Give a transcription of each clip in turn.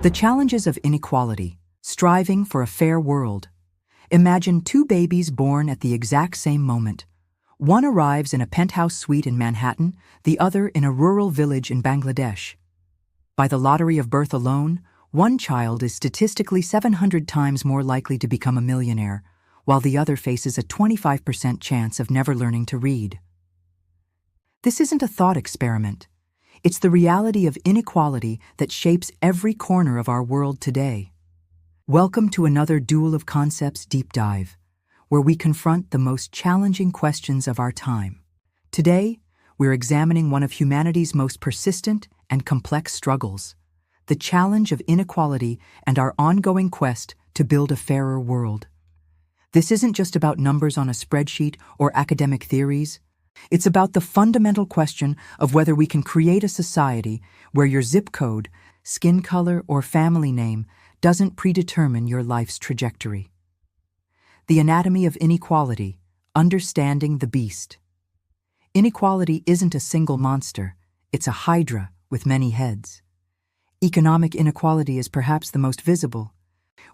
The challenges of inequality, striving for a fair world. Imagine two babies born at the exact same moment. One arrives in a penthouse suite in Manhattan, the other in a rural village in Bangladesh. By the lottery of birth alone, one child is statistically 700 times more likely to become a millionaire, while the other faces a 25% chance of never learning to read. This isn't a thought experiment. It's the reality of inequality that shapes every corner of our world today. Welcome to another Duel of Concepts deep dive, where we confront the most challenging questions of our time. Today, we're examining one of humanity's most persistent and complex struggles, the challenge of inequality and our ongoing quest to build a fairer world. This isn't just about numbers on a spreadsheet or academic theories. It's about the fundamental question of whether we can create a society where your zip code, skin color, or family name doesn't predetermine your life's trajectory. The anatomy of inequality, understanding the beast. Inequality isn't a single monster, it's a hydra with many heads. Economic inequality is perhaps the most visible,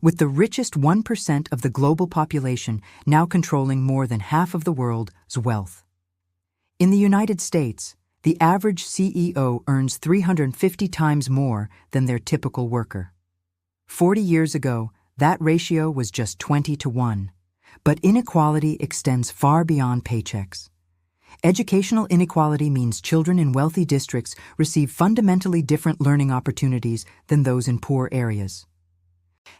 with the richest 1% of the global population now controlling more than half of the world's wealth. In the United States, the average CEO earns 350 times more than their typical worker. 40 years ago, that ratio was just 20 to 1. But inequality extends far beyond paychecks. Educational inequality means children in wealthy districts receive fundamentally different learning opportunities than those in poor areas.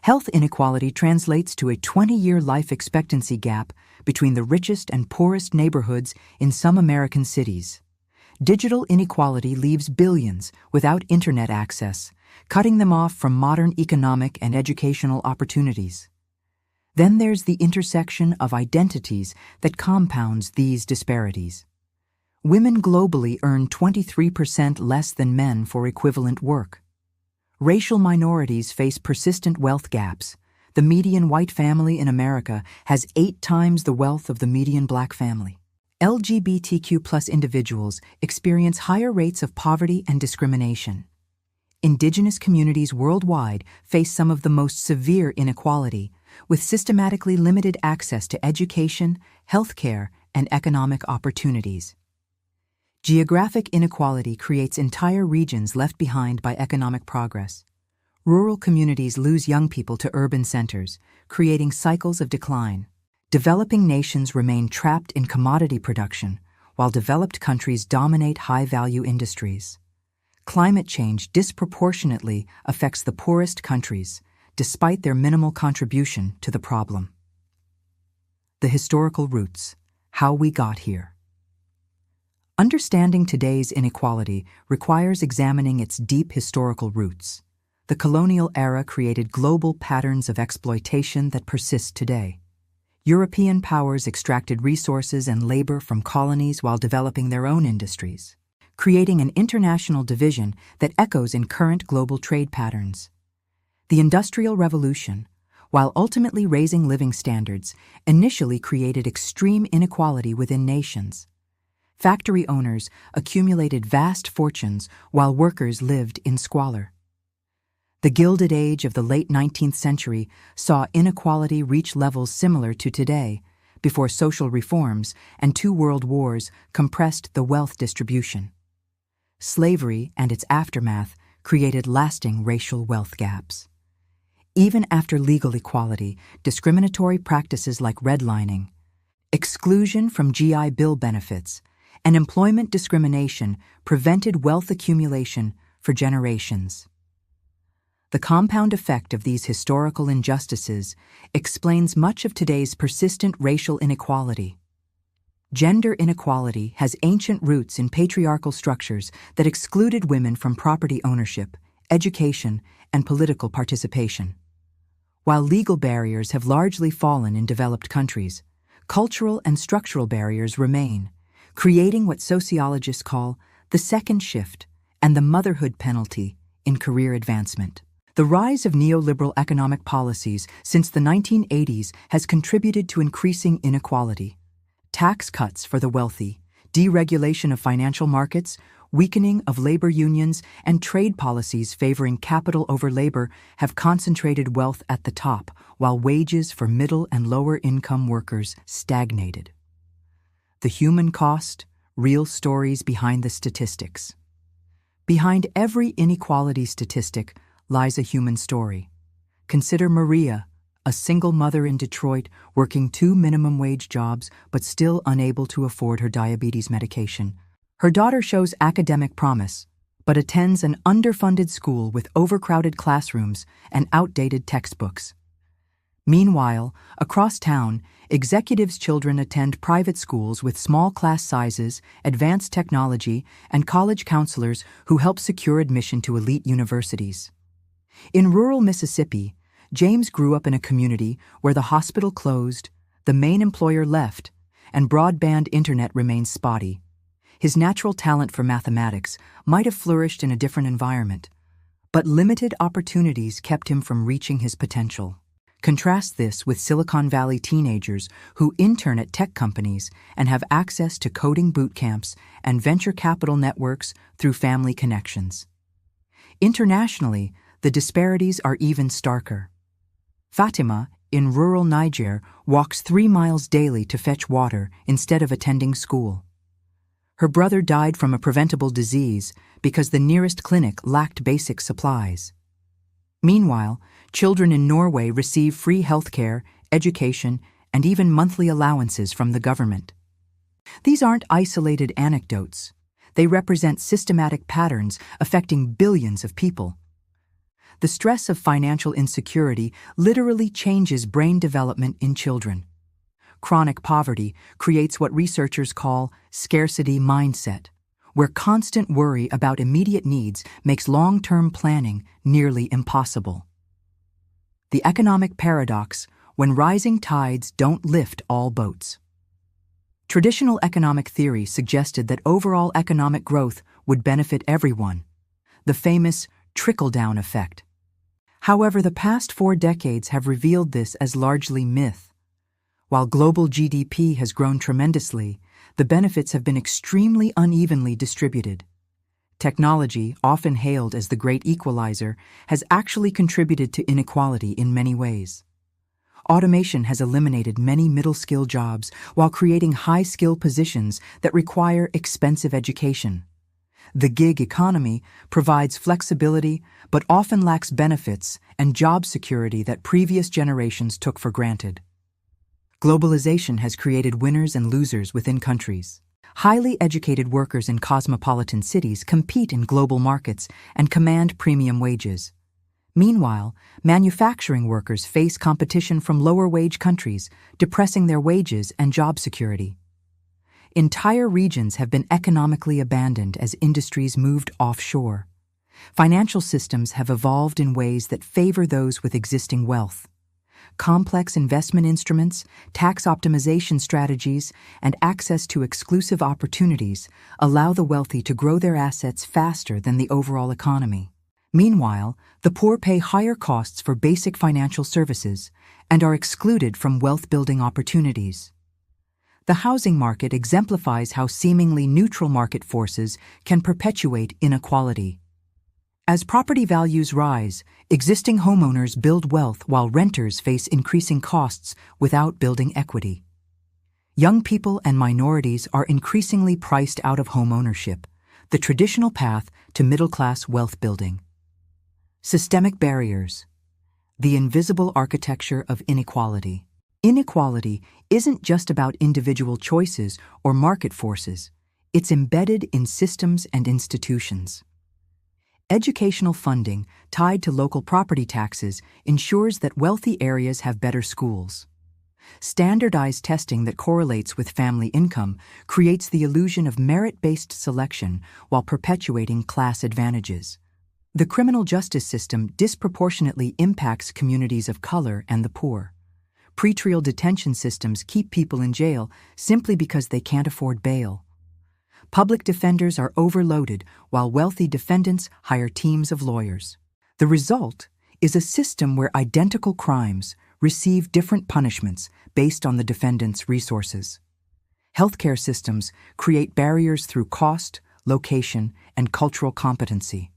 Health inequality translates to a 20-year life expectancy gap between the richest and poorest neighborhoods in some American cities. Digital inequality leaves billions without internet access, cutting them off from modern economic and educational opportunities. Then there's the intersection of identities that compounds these disparities. Women globally earn 23% less than men for equivalent work. Racial minorities face persistent wealth gaps. The median white family in America has 8 times the wealth of the median black family. LGBTQ+ individuals experience higher rates of poverty and discrimination. Indigenous communities worldwide face some of the most severe inequality, with systematically limited access to education, healthcare, and economic opportunities. Geographic inequality creates entire regions left behind by economic progress. Rural communities lose young people to urban centers, creating cycles of decline. Developing nations remain trapped in commodity production, while developed countries dominate high-value industries. Climate change disproportionately affects the poorest countries, despite their minimal contribution to the problem. The historical roots, how we got here. Understanding today's inequality requires examining its deep historical roots. The colonial era created global patterns of exploitation that persist today. European powers extracted resources and labor from colonies while developing their own industries, creating an international division that echoes in current global trade patterns. The Industrial Revolution, while ultimately raising living standards, initially created extreme inequality within nations. Factory owners accumulated vast fortunes while workers lived in squalor. The Gilded Age of the late 19th century saw inequality reach levels similar to today, before social reforms and 2 world wars compressed the wealth distribution. Slavery and its aftermath created lasting racial wealth gaps. Even after legal equality, discriminatory practices like redlining, exclusion from GI Bill benefits, and employment discrimination prevented wealth accumulation for generations. The compound effect of these historical injustices explains much of today's persistent racial inequality. Gender inequality has ancient roots in patriarchal structures that excluded women from property ownership, education, and political participation. While legal barriers have largely fallen in developed countries, cultural and structural barriers remain, creating what sociologists call the second shift and the motherhood penalty in career advancement. The rise of neoliberal economic policies since the 1980s has contributed to increasing inequality. Tax cuts for the wealthy, deregulation of financial markets, Weakening of labor unions and trade policies favoring capital over labor have concentrated wealth at the top, while wages for middle and lower-income workers stagnated. The human cost, real stories behind the statistics. Behind every inequality statistic lies a human story. Consider Maria, a single mother in Detroit working 2 minimum wage jobs but still unable to afford her diabetes medication. Her daughter shows academic promise, but attends an underfunded school with overcrowded classrooms and outdated textbooks. Meanwhile, across town, executives' children attend private schools with small class sizes, advanced technology, and college counselors who help secure admission to elite universities. In rural Mississippi, James grew up in a community where the hospital closed, the main employer left, and broadband internet remained spotty. His natural talent for mathematics might have flourished in a different environment, but limited opportunities kept him from reaching his potential. Contrast this with Silicon Valley teenagers who intern at tech companies and have access to coding boot camps and venture capital networks through family connections. Internationally, the disparities are even starker. Fatima, in rural Niger, walks 3 miles daily to fetch water instead of attending school. Her brother died from a preventable disease because the nearest clinic lacked basic supplies. Meanwhile, children in Norway receive free healthcare, education, and even monthly allowances from the government. These aren't isolated anecdotes. They represent systematic patterns affecting billions of people. The stress of financial insecurity literally changes brain development in children. Chronic poverty creates what researchers call scarcity mindset, where constant worry about immediate needs makes long-term planning nearly impossible. The economic paradox: when rising tides don't lift all boats. Traditional economic theory suggested that overall economic growth would benefit everyone, the famous trickle-down effect. However, the past 4 decades have revealed this as largely myth. While global GDP has grown tremendously, the benefits have been extremely unevenly distributed. Technology, often hailed as the great equalizer, has actually contributed to inequality in many ways. Automation has eliminated many middle-skill jobs while creating high-skill positions that require expensive education. The gig economy provides flexibility but often lacks benefits and job security that previous generations took for granted. Globalization has created winners and losers within countries. Highly educated workers in cosmopolitan cities compete in global markets and command premium wages. Meanwhile, manufacturing workers face competition from lower-wage countries, depressing their wages and job security. Entire regions have been economically abandoned as industries moved offshore. Financial systems have evolved in ways that favor those with existing wealth. Complex investment instruments, tax optimization strategies, and access to exclusive opportunities allow the wealthy to grow their assets faster than the overall economy. Meanwhile, the poor pay higher costs for basic financial services and are excluded from wealth-building opportunities. The housing market exemplifies how seemingly neutral market forces can perpetuate inequality. As property values rise, existing homeowners build wealth while renters face increasing costs without building equity. Young people and minorities are increasingly priced out of home ownership, the traditional path to middle-class wealth building. Systemic barriers. The invisible architecture of inequality. Inequality isn't just about individual choices or market forces. It's embedded in systems and institutions. Educational funding tied to local property taxes ensures that wealthy areas have better schools. Standardized testing that correlates with family income creates the illusion of merit-based selection while perpetuating class advantages. The criminal justice system disproportionately impacts communities of color and the poor. Pretrial detention systems keep people in jail simply because they can't afford bail. Public defenders are overloaded while wealthy defendants hire teams of lawyers. The result is a system where identical crimes receive different punishments based on the defendant's resources. Healthcare systems create barriers through cost, location, and cultural competency.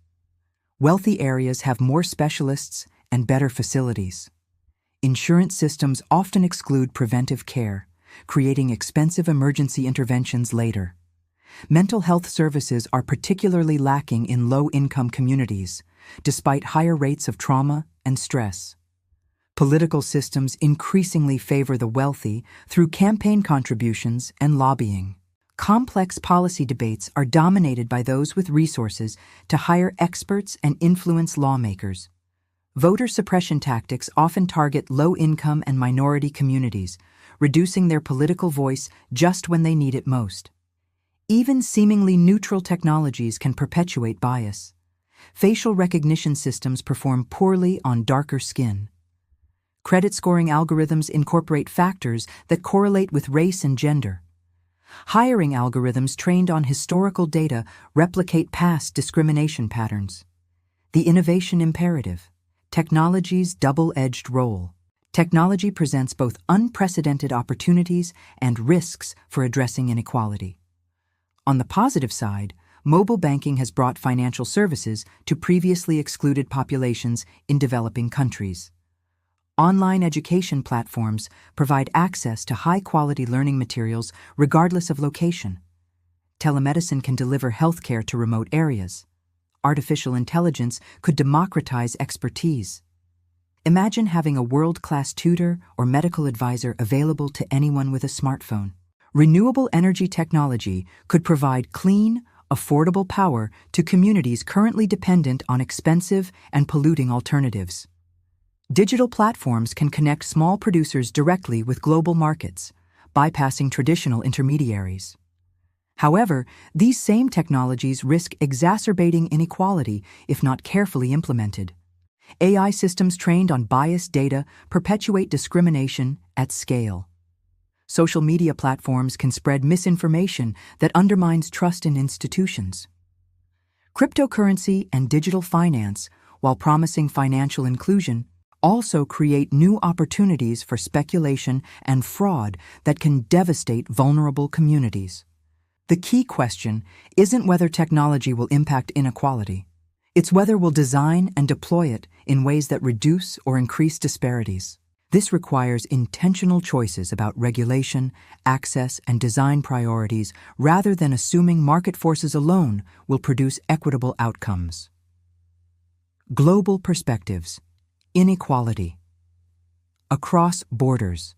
Wealthy areas have more specialists and better facilities. Insurance systems often exclude preventive care, creating expensive emergency interventions later. Mental health services are particularly lacking in low-income communities, despite higher rates of trauma and stress. Political systems increasingly favor the wealthy through campaign contributions and lobbying. Complex policy debates are dominated by those with resources to hire experts and influence lawmakers. Voter suppression tactics often target low-income and minority communities, reducing their political voice just when they need it most. Even seemingly neutral technologies can perpetuate bias. Facial recognition systems perform poorly on darker skin. Credit scoring algorithms incorporate factors that correlate with race and gender. Hiring algorithms trained on historical data replicate past discrimination patterns. The innovation imperative. Technology's double-edged role. Technology presents both unprecedented opportunities and risks for addressing inequality. On the positive side, mobile banking has brought financial services to previously excluded populations in developing countries. Online education platforms provide access to high-quality learning materials regardless of location. Telemedicine can deliver healthcare to remote areas. Artificial intelligence could democratize expertise. Imagine having a world-class tutor or medical advisor available to anyone with a smartphone. Renewable energy technology could provide clean, affordable power to communities currently dependent on expensive and polluting alternatives. Digital platforms can connect small producers directly with global markets, bypassing traditional intermediaries. However, these same technologies risk exacerbating inequality if not carefully implemented. AI systems trained on biased data perpetuate discrimination at scale. Social media platforms can spread misinformation that undermines trust in institutions. Cryptocurrency and digital finance, while promising financial inclusion, also create new opportunities for speculation and fraud that can devastate vulnerable communities. The key question isn't whether technology will impact inequality. It's whether we'll design and deploy it in ways that reduce or increase disparities. This requires intentional choices about regulation, access, and design priorities rather than assuming market forces alone will produce equitable outcomes. Global perspectives. Inequality. Across borders.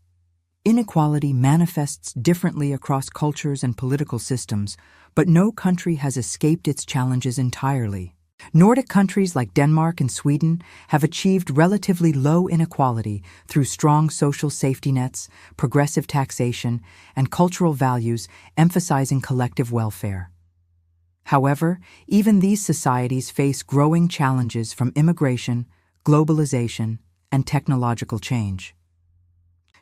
Inequality manifests differently across cultures and political systems, but no country has escaped its challenges entirely. Nordic countries like Denmark and Sweden have achieved relatively low inequality through strong social safety nets, progressive taxation, and cultural values emphasizing collective welfare. However, even these societies face growing challenges from immigration, globalization, and technological change.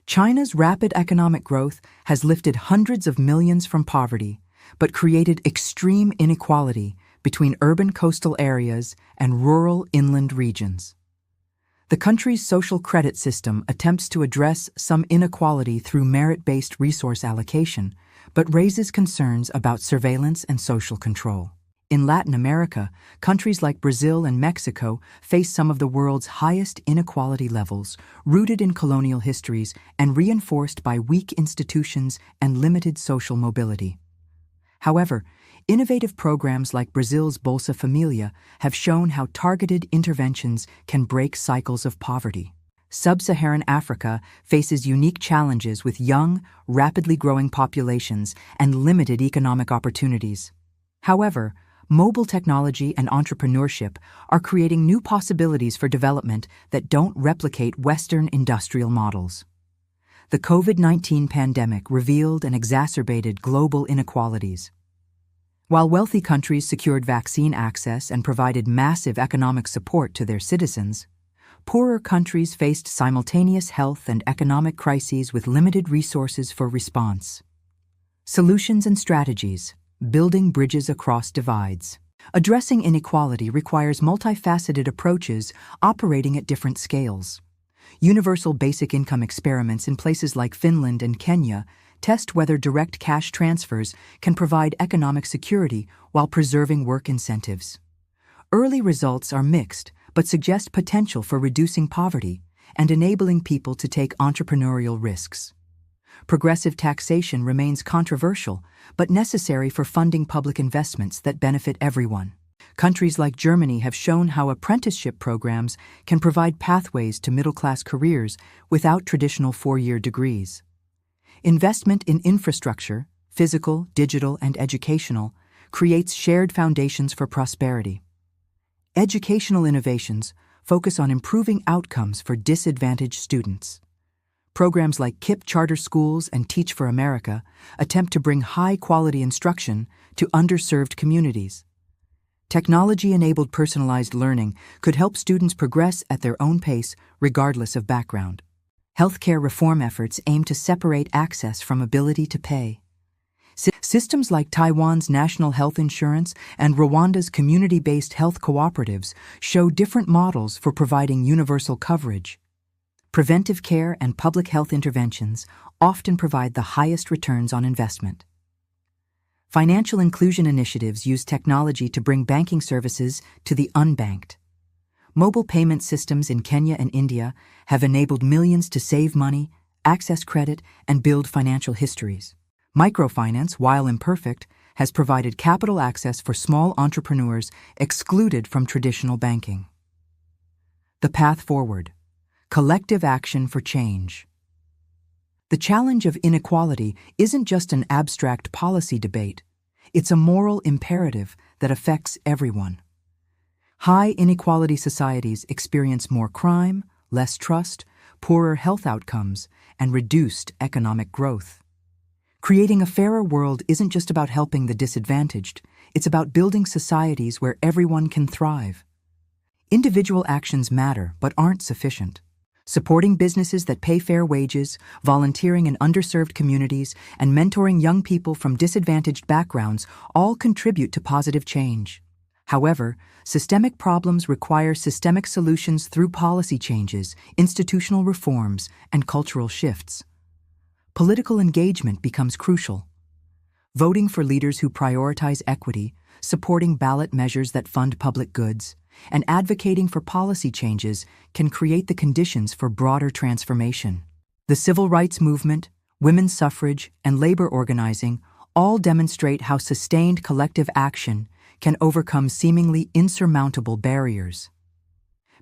China's rapid economic growth has lifted hundreds of millions from poverty, but created extreme inequality between urban coastal areas and rural inland regions. The country's social credit system attempts to address some inequality through merit-based resource allocation, but raises concerns about surveillance and social control. In Latin America, countries like Brazil and Mexico face some of the world's highest inequality levels, rooted in colonial histories and reinforced by weak institutions and limited social mobility. However, innovative programs like Brazil's Bolsa Familia have shown how targeted interventions can break cycles of poverty. Sub-Saharan Africa faces unique challenges with young, rapidly growing populations and limited economic opportunities. However, mobile technology and entrepreneurship are creating new possibilities for development that don't replicate Western industrial models. The COVID-19 pandemic revealed and exacerbated global inequalities. While wealthy countries secured vaccine access and provided massive economic support to their citizens, poorer countries faced simultaneous health and economic crises with limited resources for response. Solutions and strategies. Building bridges across divides. Addressing inequality requires multifaceted approaches operating at different scales. Universal basic income experiments in places like Finland and Kenya test whether direct cash transfers can provide economic security while preserving work incentives. Early results are mixed, but suggest potential for reducing poverty and enabling people to take entrepreneurial risks. Progressive taxation remains controversial, but necessary for funding public investments that benefit everyone. Countries like Germany have shown how apprenticeship programs can provide pathways to middle-class careers without traditional four-year degrees. Investment in infrastructure, physical, digital, and educational, creates shared foundations for prosperity. Educational innovations focus on improving outcomes for disadvantaged students. Programs like KIPP Charter Schools and Teach for America attempt to bring high-quality instruction to underserved communities. Technology-enabled personalized learning could help students progress at their own pace regardless of background. Healthcare reform efforts aim to separate access from ability to pay. Systems like Taiwan's national health insurance and Rwanda's community-based health cooperatives show different models for providing universal coverage. Preventive care and public health interventions often provide the highest returns on investment. Financial inclusion initiatives use technology to bring banking services to the unbanked. Mobile payment systems in Kenya and India have enabled millions to save money, access credit, and build financial histories. Microfinance, while imperfect, has provided capital access for small entrepreneurs excluded from traditional banking. The path forward: collective action for change. The challenge of inequality isn't just an abstract policy debate, it's a moral imperative that affects everyone. High inequality societies experience more crime, less trust, poorer health outcomes, and reduced economic growth. Creating a fairer world isn't just about helping the disadvantaged, it's about building societies where everyone can thrive. Individual actions matter but aren't sufficient. Supporting businesses that pay fair wages, volunteering in underserved communities, and mentoring young people from disadvantaged backgrounds all contribute to positive change. However, systemic problems require systemic solutions through policy changes, institutional reforms, and cultural shifts. Political engagement becomes crucial. Voting for leaders who prioritize equity, supporting ballot measures that fund public goods, and advocating for policy changes can create the conditions for broader transformation. The civil rights movement, women's suffrage, and labor organizing all demonstrate how sustained collective action can overcome seemingly insurmountable barriers.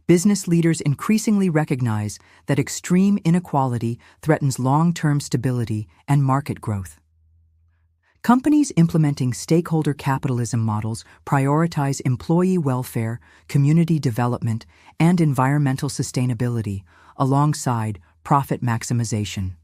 Business leaders increasingly recognize that extreme inequality threatens long-term stability and market growth. Companies implementing stakeholder capitalism models prioritize employee welfare, community development, and environmental sustainability, alongside profit maximization.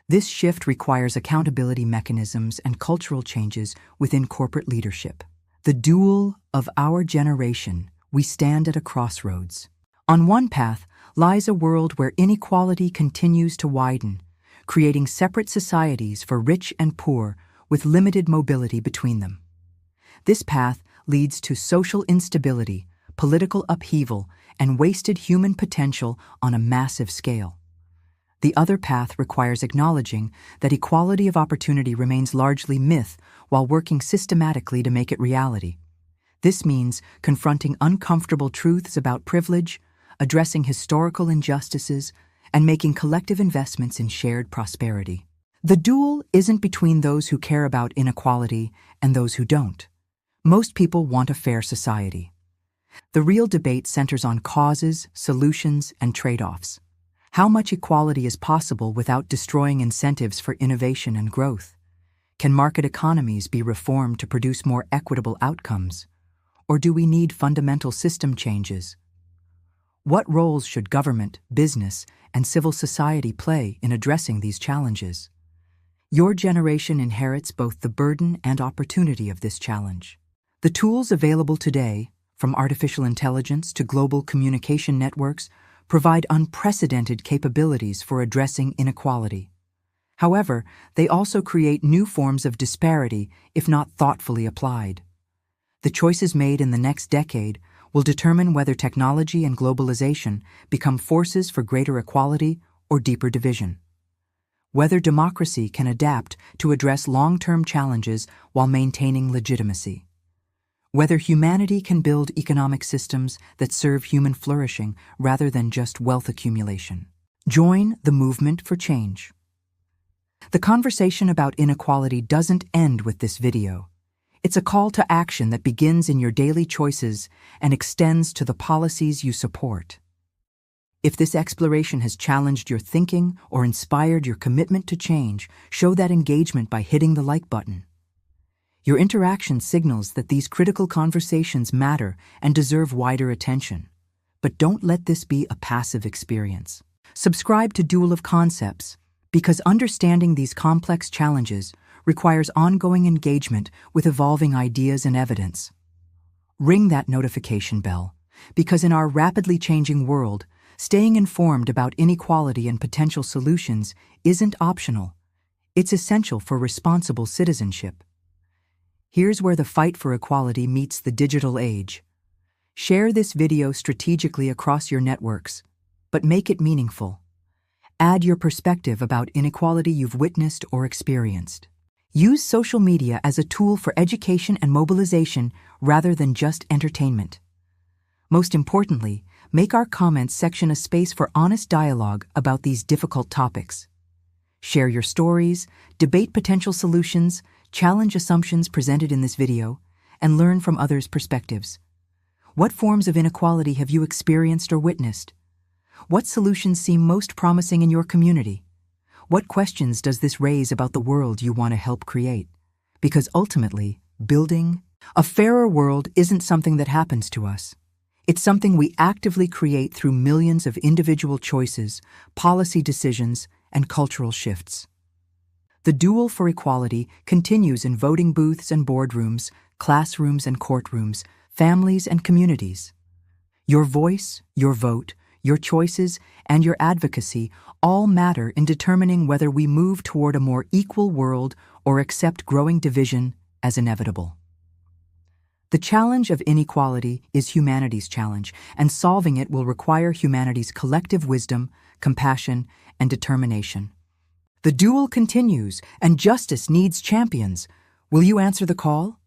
This shift requires accountability mechanisms and cultural changes within corporate leadership. The duel of our generation, we stand at a crossroads. On one path lies a world where inequality continues to widen, creating separate societies for rich and poor with limited mobility between them. This path leads to social instability, political upheaval, and wasted human potential on a massive scale. The other path requires acknowledging that equality of opportunity remains largely myth while working systematically to make it reality. This means confronting uncomfortable truths about privilege, addressing historical injustices, and making collective investments in shared prosperity. The duel isn't between those who care about inequality and those who don't. Most people want a fair society. The real debate centers on causes, solutions, and trade-offs. How much equality is possible without destroying incentives for innovation and growth? Can market economies be reformed to produce more equitable outcomes? Or do we need fundamental system changes? What roles should government, business, and civil society play in addressing these challenges? Your generation inherits both the burden and opportunity of this challenge. The tools available today, from artificial intelligence to global communication networks, provide unprecedented capabilities for addressing inequality. However, they also create new forms of disparity if not thoughtfully applied. The choices made in the next decade will determine whether technology and globalization become forces for greater equality or deeper division. whether democracy can adapt to address long-term challenges while maintaining legitimacy, whether humanity can build economic systems that serve human flourishing rather than just wealth accumulation. Join the movement for change. The conversation about inequality doesn't end with this video. It's a call to action that begins in your daily choices and extends to the policies you support. If this exploration has challenged your thinking or inspired your commitment to change, show that engagement by hitting the like button. Your interaction signals that these critical conversations matter and deserve wider attention. But don't let this be a passive experience. Subscribe to Duel of Concepts, because understanding these complex challenges requires ongoing engagement with evolving ideas and evidence. Ring that notification bell, because in our rapidly changing world, staying informed about inequality and potential solutions isn't optional. It's essential for responsible citizenship. Here's where the fight for equality meets the digital age. Share this video strategically across your networks, but make it meaningful. Add your perspective about inequality you've witnessed or experienced. Use social media as a tool for education and mobilization rather than just entertainment. Most importantly, make our comments section a space for honest dialogue about these difficult topics. Share your stories, debate potential solutions, challenge assumptions presented in this video, and learn from others' perspectives. What forms of inequality have you experienced or witnessed? What solutions seem most promising in your community? What questions does this raise about the world you want to help create? Because ultimately, building a fairer world isn't something that happens to us. It's something we actively create through millions of individual choices, policy decisions, and cultural shifts. The duel for equality continues in voting booths and boardrooms, classrooms and courtrooms, families and communities. Your voice, your vote, your choices, and your advocacy all matter in determining whether we move toward a more equal world or accept growing division as inevitable. The challenge of inequality is humanity's challenge, and solving it will require humanity's collective wisdom, compassion, and determination. The duel continues, and justice needs champions. Will you answer the call?